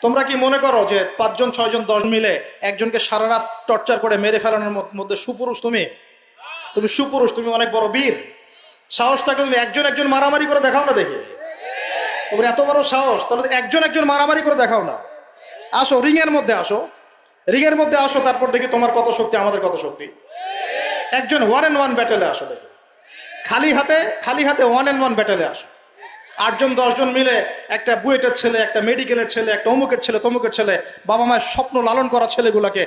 তোমরা কি মনে করো যে 5 জন 6 জন 10 মিলে একজনকে সারা রাত টর্চার করে মেরে ফেলানোর মধ্যে সুপুরুষ? তুমি তুমি সুপুরুষ, তুমি অনেক বড় বীর। সাহস থাকলে তুমি একজন একজন মারামারি করে দেখাও না দেখি। তোমার এত বড় সাহস, তাহলে একজন একজন মারামারি করে দেখাও না। আসো রিংয়ের মধ্যে আসো, রিংয়ের মধ্যে আসো, তারপর দেখি তোমার কত শক্তি আমাদের কত শক্তি। একজন 1-on-1 ব্যাটেলে আসো দেখি, খালি হাতে 1-on-1 ব্যাটেলে আসো। 8 জন 10 জন মিলে একটা বুয়েটের ছেলে, একটা মেডিকেলের ছেলে, একটা অমুকের ছেলে, তমুকের ছেলে, বাবা মায়ের স্বপ্ন লালন করা ছেলেগুলাকে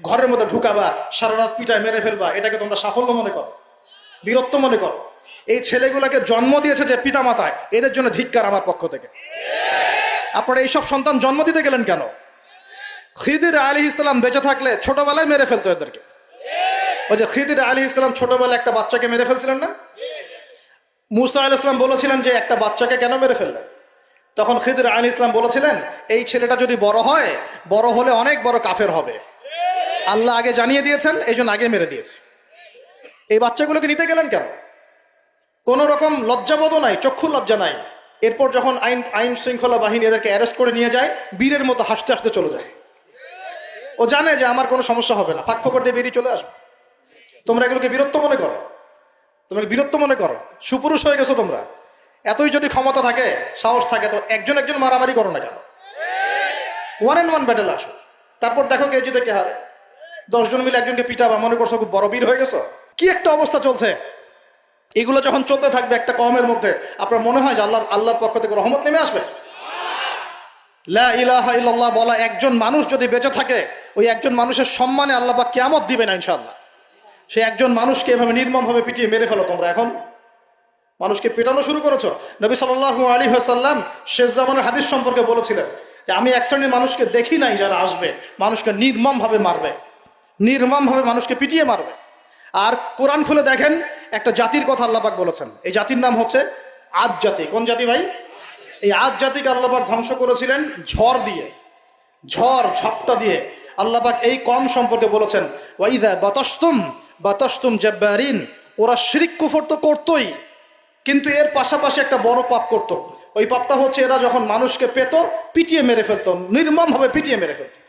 ঘরের মধ্যে ঢুকাবা, সারা রাত পিটায় মেরে ফেলবা, এটাকে তোমরা সাফল্য মনে করো, বীরত্ব মনে করো? এই ছেলেগুলাকে জন্ম দিয়েছে যে পিতা মাতায়, এদের জন্য ধিক্কার আমার পক্ষ থেকে। আপনারা এইসব সন্তান জন্ম দিতে গেলেন কেন? খিদির আলাইহিস সালাম বেঁচে থাকলে ছোটবেলায় মেরে ফেলতো এদেরকে। ওই যে খিদির আলাইহিস সালাম ছোটবেলায় একটা বাচ্চাকে মেরে ফেলছিলেন না? মুসা আলাইহিস সালাম বলেছিলেন যে একটা বাচ্চাকে কেন মেরে ফেললেন? তখন খিদির আলাইহিস সালাম বলেছিলেন, এই ছেলেটা যদি বড় হয়, বড় হলে অনেক বড় কাফের হবে। আল্লাহ আগে জানিয়ে দিয়েছেন, এই জন্য আগে মেরে দিয়েছে। এই বাচ্চাগুলোকে নিতে গেলেন কেন? কোনো রকম লজ্জাবোধও নাই, চক্ষু লজ্জা নাই। এরপর যখন আইন শৃঙ্খলা বাহিনী এদেরকে অ্যারেস্ট করে নিয়ে যায়, বীরের মতো হাসতে হাসতে চলে যায়। ও জানে যে আমার কোনো সমস্যা হবে না, ফাঁক ফোকর দিয়ে বেরিয়ে চলে আসবে। তোমরা এগুলোকে বীরত্ব মনে করো? তোমরা বীরত্ব মনে করো? সুপুরুষ হয়ে গেছো তোমরা। এতই যদি ক্ষমতা থাকে, সাহস থাকে, তো একজন একজন মারামারি করো না কেন? 1-on-1 ব্যাটেল আসো, তারপর দেখো কে জিতে কে হারে। 10 জন মিলে একজনকে পিটাবা, মনে করছো খুব বড় বীর হয়ে গেছো? কি একটা অবস্থা চলছে! এগুলো যখন চলতে থাকবে একটা কওমের মধ্যে, আপনার মনে হয় যে আল্লাহর পক্ষ থেকে রহমত নেমে আসবে? লা ইলাহা ইল্লাল্লাহ বলা একজন মানুষ যদি বেঁচে থাকে, ওই একজন মানুষের সম্মানে আল্লাহ পাক কিয়ামত দিবে না ইনশাআল্লাহ। সে একজন মানুষকে এভাবে নির্মমভাবে পিটিয়ে মেরে ফেলো তোমরা। এখন মানুষকে পেটানো শুরু করেছো। নবী সাল্লাল্লাহু আলাইহি ওয়াসাল্লাম শেষ জামানের হাদিস সম্পর্কে বলেছিলেন যে আমি এক শ্রেণীর মানুষকে দেখি নাই যারা আসবে, মানুষকে নির্মমভাবে মারবে, নির্মমভাবে মানুষকে পিটিয়ে মারবে। আর কোরআন খুলে দেখেন, একটা জাতির কথা আল্লাহ পাক বলেছেন। এই জাতির নাম হচ্ছে আদ জাতি। কোন জাতি ভাই? এই আদ জাতিকে আল্লাহ পাক ধ্বংস করেছিলেন ঝড় দিয়ে, ঝাপটা দিয়ে। আল্লাহ পাক এই কম সম্পর্কে বলেছেন, ওয়াইদা বাতাসতুম জাব্বারিন। ওরা শিরক কুফর তো করতোই, কিন্তু এর পাশাপাশি একটা বড় পাপ করত। ওই পাপটা হচ্ছে এরা যখন মানুষকে পেত, পিটিয়ে মেরে ফেলতো, নির্মমভাবে পিটিয়ে মেরে ফেলতো।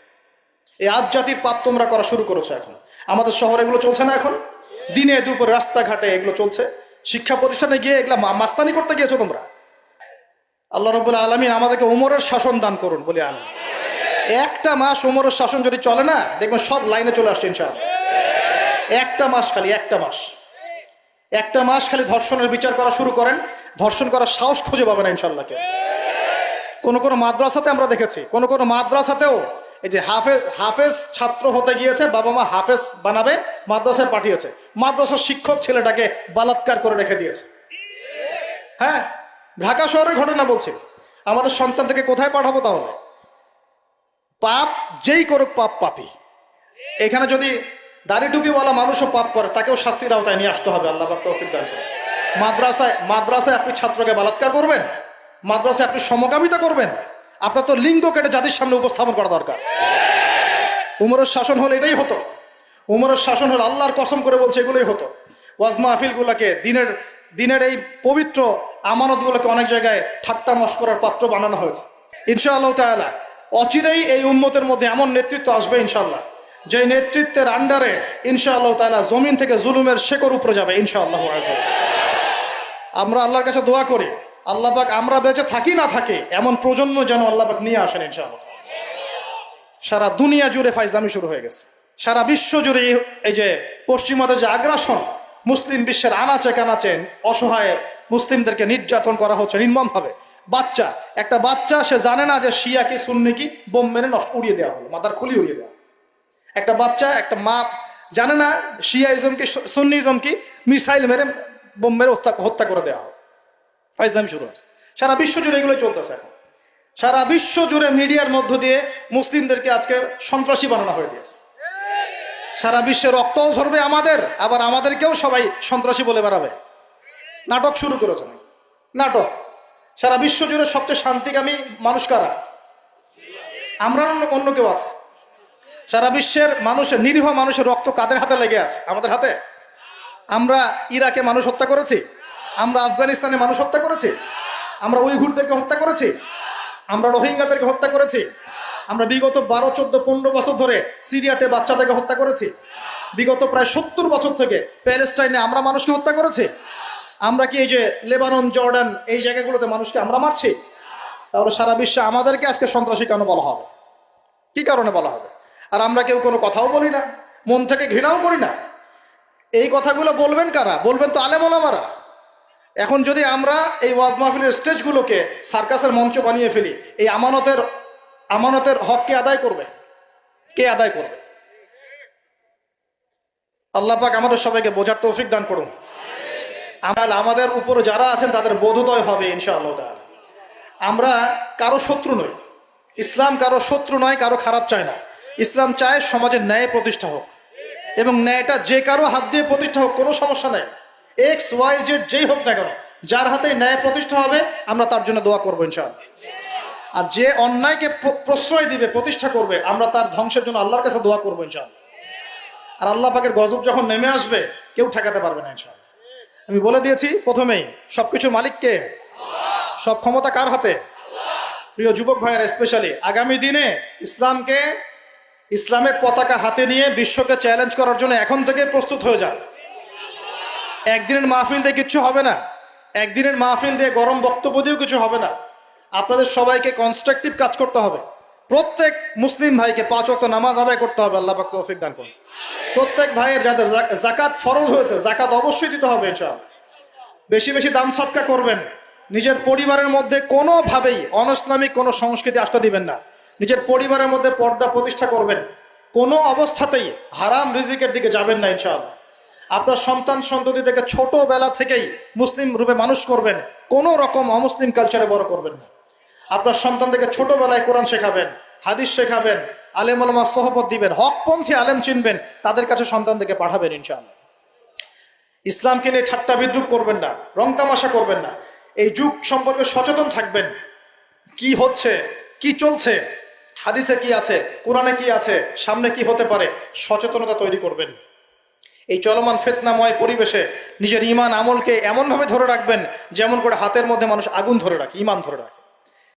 এই আদ জাতির পাপ তোমরা করা শুরু করেছো। এখন আমাদের শহরে এগুলো চলছে না? এখন দিনে দুপুরে রাস্তাঘাটে এগুলো চলছে। শিক্ষা প্রতিষ্ঠানে গিয়ে এগুলা মাস্তানি করতে গিয়েছো তোমরা। আল্লাহ রাব্বুল আলামিন আমাদেরকে ওমরের শাসন দান করুন বলে আমিন। একটা মাস ওমরের শাসন যদি চলে না, দেখবেন সব লাইনে চলে আসছে ইনশাআল্লাহ। একটা মাস খালি ধর্ষণের বিচার করা শুরু করেন, ধর্ষণ করার সাহস খুঁজে পাবেন না ইনশাআল্লাহ কেউ। কোনো মাদ্রাসাতে আমরা দেখেছি, কোনো মাদ্রাসাতেও এই যে হাফেজ ছাত্র হতে গিয়েছে, বাবা মা হাফেজ বানাবে, মাদ্রাসায় পাঠিয়েছে, মাদ্রাসার শিক্ষক ছেলেটাকে বালাৎকার করে রেখে দিয়েছে। হ্যাঁ, ঢাকা শহরের ঘটনা বলছি। আমাদের সন্তান থেকে কোথায় পাঠাবো তাহলে? পাপ যেই করুক, পাপী। এখানে যদি দাড়ি টুপিওয়ালা মানুষও পাপ করে, তাকেও শাস্তির আওতায় নিয়ে আসতে হবে। আল্লাহ পাক তৌফিক দান করুন। মাদ্রাসায় আপনি ছাত্রকে বালাৎকার করবেন? মাদ্রাসায় আপনি সমকামিতা করবেন? আপনার তো লিঙ্গ কেটে জাতির সামনে উপস্থাপন করা দরকার। উমরের শাসন হলে এটাই হতো। উমরের শাসন হলে, আল্লাহর কসম করে বলছে, এগুলোই হতো। ওয়াজ মাহফিলগুলোকে, দিনের এই পবিত্র আমানতগুলোকে অনেক জায়গায় ঠাট্টা মশকরার পাত্র বানানো হয়েছে। ইনশাআল্লাহ তাআলা অচিরেই এই উম্মতের মধ্যে এমন নেতৃত্ব আসবে ইনশাআল্লাহ, যে নেতৃত্বের আন্ডারে ইনশাআল্লাহ তাআলা জমিন থেকে জুলুমের শেকড় উপরে যাবে ইনশাআল্লাহ। আমরা আল্লাহর কাছে দোয়া করি, আল্লাহ পাক আমরা বেঁচে থাকি না থাকে এমন প্রজন্ম যেন আল্লাহ পাক নিয়ে আসেন ইনশাআল্লাহ। সারা দুনিয়া জুড়ে ফাইজলামি শুরু হয়ে গেছে, সারা বিশ্ব জুড়ে এই যে পশ্চিমাদের যে আগ্রাসন, মুসলিম বিশ্বের আনাচে কানাচে অসহায় মুসলিমদেরকে নির্যাতন করা হচ্ছে নির্মমভাবে। একটা বাচ্চা সে জানে না যে শিয়া কি সুন্নি কি, বোম মেরে উড়িয়ে দেওয়া হলো, মাথার খুলি উড়িয়ে দেওয়া। একটা বাচ্চা, একটা মা জানে না শিয়াইজম কি সুন্নিজম কি, মিসাইল মেরে বোম মেরে হত্যা করে দেওয়া হলো। ফাইজলামি শুরু হয়েছে সারা বিশ্ব জুড়ে, এগুলো চলতেছে এখন। সারা বিশ্ব জুড়ে মিডিয়ার মধ্য দিয়ে মুসলিমদেরকে আজকে সন্ত্রাসী বানানো হয়ে গিয়েছে। সারা বিশ্বে রক্তও ঝরবে আমাদের, আবার আমাদেরকেও সবাই সন্ত্রাসী বলে বেড়াবে। নাটক শুরু করেছে, নাটক। সারা বিশ্ব জুড়ে সবচেয়ে শান্তিকামী মানুষ কারা? আমরা, অন্য কেউ আছে? সারা বিশ্বের নিরীহ মানুষের রক্ত কাদের হাতে লেগে আছে? আমাদের হাতে। আমরা ইরাকে মানুষ হত্যা করেছি, আমরা আফগানিস্তানে মানুষ হত্যা করেছি, আমরা উইঘুরদেরকে হত্যা করেছি, আমরা রোহিঙ্গাদেরকে হত্যা করেছি, আমরা বিগত 12, 14, 15 বছর ধরে সিরিয়াতে বাচ্চাদেরকে হত্যা করেছি। বিগত প্রায় 70 বছর থেকে প্যালেস্টাইনে আমরা মানুষকে হত্যা করেছি। আমরা কি এই যে লেবানন, জর্ডান এই জায়গাগুলোতে মানুষকে আমরা মারছি? তাহলে সারা বিশ্বে আমাদেরকে আজকে সন্ত্রাসী কেন বলা হবে? কি কারণে বলা হবে? আর আমরা কেউ কোনো কথাও বলি না, মন থেকে ঘৃণাও করি না। এই কথাগুলো বলবেন কারা? বলবেন তো আলেম ওলামারা। এখন যদি আমরা এই ওয়াজ মাহফিলের স্টেজগুলোকে সার্কাসের মঞ্চ বানিয়ে ফেলি, এই আমানতের হক কে আদায় করবে? কে আদায় করবে? আল্লাহ পাক আমাদের সবাইকে বোঝার তৌফিক দান করুন। আমাদের উপরে যারা আছেন তাদের বোধোদয় হবে ইনশাআল্লাহ তাআলা। আমরা কারো শত্রু নই। ইসলাম কারো শত্রু নয়, কারো খারাপ চায় না। ইসলাম চায় সমাজের ন্যায় প্রতিষ্ঠা হোক, এবং ন্যায়টা যে কারো হাত দিয়ে প্রতিষ্ঠা হোক, কোনো সমস্যা নেই। এক্স ওয়াই জেড যেই হোক না কেন, যার হাতে ন্যায় প্রতিষ্ঠা হবে আমরা তার জন্য দোয়া করবো ইনশাআল্লাহ। আর যে অন্যায়কে প্রশ্রয় দিবে, প্রতিষ্ঠা করবে, আমরা তার ধ্বংসের জন্য আল্লাহর কাছে দোয়া করবো ইনশাআল্লাহ। আর আল্লাহ পাকের গজব যখন নেমে আসবে, কেউ ঠেকাতে পারবে না ইনশাআল্লাহ। আমি বলে দিয়েছি প্রথমেই, সবকিছুর মালিককে, সব ক্ষমতা কার হাতে? প্রিয় যুবক ভাইয়েরা, স্পেশালি আগামী দিনে ইসলামের পতাকা হাতে নিয়ে বিশ্বকে চ্যালেঞ্জ করার জন্য এখন থেকে প্রস্তুত হয়ে যান। একদিনের মাহফিল দিয়ে কিচ্ছু হবে না, একদিনের মাহফিল দিয়ে গরম বক্তব্য দিয়েও কিছু হবে না। আপনাদের সবাইকে কনস্ট্রাকটিভ কাজ করতে হবে। প্রত্যেক মুসলিম ভাইকে 5 ওয়াক্ত নামাজ আদায় করতে হবে। আল্লাহ পাক তৌফিক দান করুন। প্রত্যেক ভাইয়ের যাদের যাকাত ফরজ হয়েছে, যাকাত অবশ্যই দিতে হবে ইনশাআল্লাহ। বেশি বেশি দান সদকা করবেন। নিজের পরিবারের মধ্যে কোনোভাবেই অনইসলামিক কোনো সংস্কৃতি আসতে দিবেন না। নিজের পরিবারের মধ্যে পর্দা প্রতিষ্ঠা করবেন। কোনো অবস্থাতেই হারাম রিজিকের দিকে যাবেন না ইনশাআল্লাহ। আপনার সন্তান সন্ততিদেরকে ছোটবেলা থেকেই মুসলিম রূপে মানুষ করবেন, কোনো রকম অমুসলিম কালচারে বড় করবেন না। আপনার সন্তানদেরকে ছোটবেলায় কোরআন শেখাবেন, হাদিস শেখাবেন, আলেম ওলামা সোহবত দিবেন, হকপন্থী আলেম চিনবেন, তাদের কাছে সন্তানদেরকে পাঠাবেন ইনশাআল্লাহ। ইসলামকে নিয়ে ঠাট্টা বিদ্রুপ করবেন না, রং তামাশা করবেন না। এই যুগ সম্পর্কে সচেতন থাকবেন। কি হচ্ছে, কি চলছে, হাদিসে কি আছে, কোরআনে কি আছে, সামনে কি হতে পারে, সচেতনতা তৈরি করবেন। এই চলমান ফিতনাময় পরিবেশে নিজের ঈমান আমলকে এমনভাবে ধরে রাখবেন যেমন করে হাতের মধ্যে মানুষ আগুন ধরে রাখে, ঈমান ধরে রাখে।